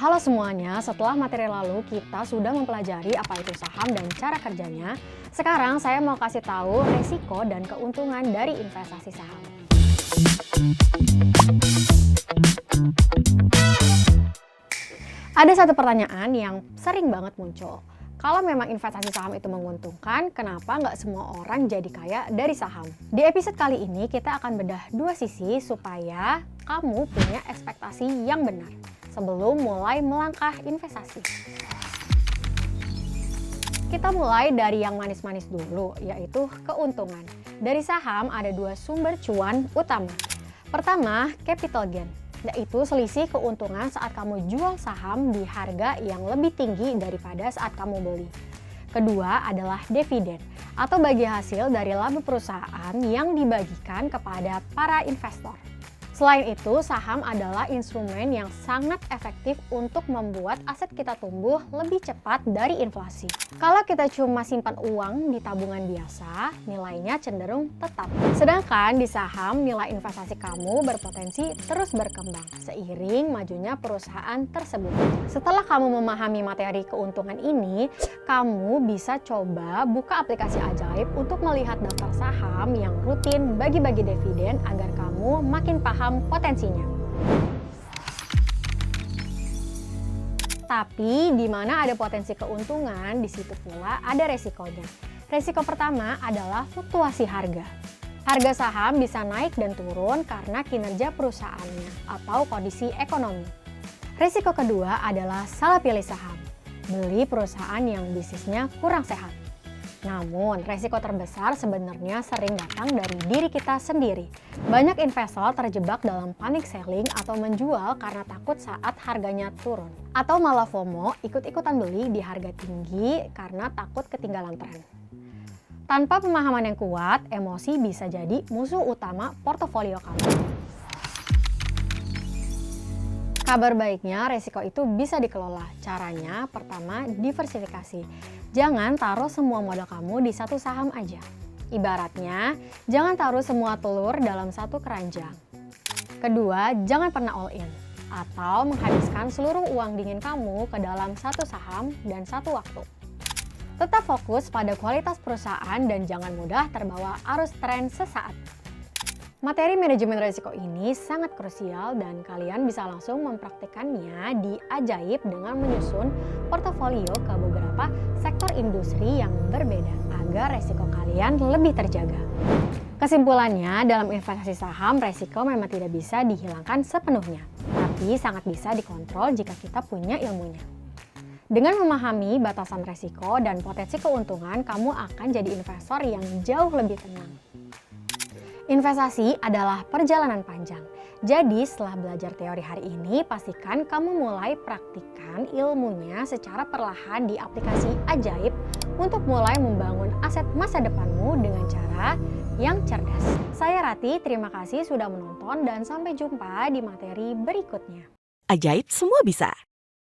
Halo semuanya, setelah materi lalu kita sudah mempelajari apa itu saham dan cara kerjanya. Sekarang saya mau kasih tahu risiko dan keuntungan dari investasi saham. Ada satu pertanyaan yang sering banget muncul. Kalau memang investasi saham itu menguntungkan, kenapa nggak semua orang jadi kaya dari saham? Di episode kali ini kita akan bedah dua sisi supaya kamu punya ekspektasi yang benar sebelum mulai melangkah investasi. Kita mulai dari yang manis-manis dulu, yaitu keuntungan. Dari saham ada dua sumber cuan utama. Pertama, capital gain, yaitu selisih keuntungan saat kamu jual saham di harga yang lebih tinggi daripada saat kamu beli. Kedua adalah dividen, atau bagi hasil dari laba perusahaan yang dibagikan kepada para investor. Selain itu, saham adalah instrumen yang sangat efektif untuk membuat aset kita tumbuh lebih cepat dari inflasi. Kalau kita cuma simpan uang di tabungan biasa, nilainya cenderung tetap. Sedangkan di saham, nilai investasi kamu berpotensi terus berkembang seiring majunya perusahaan tersebut. Setelah kamu memahami materi keuntungan ini, kamu bisa coba buka aplikasi Ajaib untuk melihat daftar saham yang rutin bagi-bagi dividen agar kamu makin paham potensinya. Tapi di mana ada potensi keuntungan, di situ pula ada resikonya. Resiko pertama adalah fluktuasi harga. Harga saham bisa naik dan turun karena kinerja perusahaannya atau kondisi ekonomi. Resiko kedua adalah salah pilih saham. Beli perusahaan yang bisnisnya kurang sehat. Namun, resiko terbesar sebenarnya sering datang dari diri kita sendiri. Banyak investor terjebak dalam panic selling atau menjual karena takut saat harganya turun. Atau malah FOMO, ikut-ikutan beli di harga tinggi karena takut ketinggalan tren. Tanpa pemahaman yang kuat, emosi bisa jadi musuh utama portofolio kamu. Kabar baiknya, resiko itu bisa dikelola. Caranya, pertama, diversifikasi. Jangan taruh semua modal kamu di satu saham aja. Ibaratnya, jangan taruh semua telur dalam satu keranjang. Kedua, jangan pernah all in atau menghabiskan seluruh uang dingin kamu ke dalam satu saham dan satu waktu. Tetap fokus pada kualitas perusahaan dan jangan mudah terbawa arus tren sesaat. Materi manajemen risiko ini sangat krusial dan kalian bisa langsung mempraktikkannya di Ajaib dengan menyusun portofolio ke beberapa sektor industri yang berbeda agar resiko kalian lebih terjaga. Kesimpulannya, dalam investasi saham, resiko memang tidak bisa dihilangkan sepenuhnya, tapi sangat bisa dikontrol jika kita punya ilmunya. Dengan memahami batasan resiko dan potensi keuntungan, kamu akan jadi investor yang jauh lebih tenang. Investasi adalah perjalanan panjang. Jadi setelah belajar teori hari ini, pastikan kamu mulai praktikkan ilmunya secara perlahan di aplikasi Ajaib untuk mulai membangun aset masa depanmu dengan cara yang cerdas. Saya Rati, terima kasih sudah menonton dan sampai jumpa di materi berikutnya. Ajaib semua bisa.